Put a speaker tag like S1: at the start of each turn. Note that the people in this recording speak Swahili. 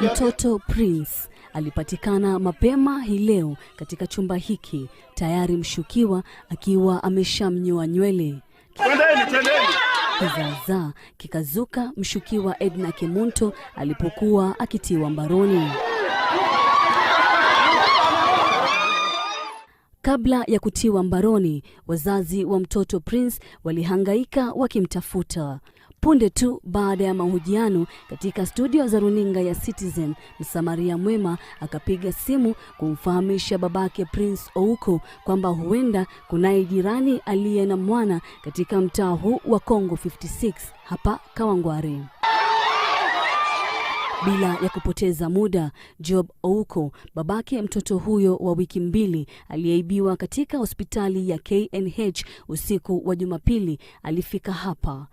S1: Mtoto Prince alipatikana mapema hii leo katika chumba hiki, tayari mshukiwa akiwa ameshamnyoa nywele. Kizaazaa kikazuka mshukiwa Edna Kimunto alipokuwa akitiwa mbaroni. Kabla ya kutiwa mbaroni, wazazi wa mtoto Prince walihangaika wakimtafuta. Punde tu baada ya mahojiano katika studio za runinga ya Citizen, Msamaria mwema akapiga simu kumfahamisha babake Prince Ouko kwamba huenda kunaye jirani aliye na mwana katika mtaa huu wa Kongo 56 hapa Kawangware. Bila ya kupoteza muda, Job Ouko, babake mtoto huyo wa wiki 2 aliyeibiwa katika hospitali ya KNH usiku wa Jumapili, alifika hapa.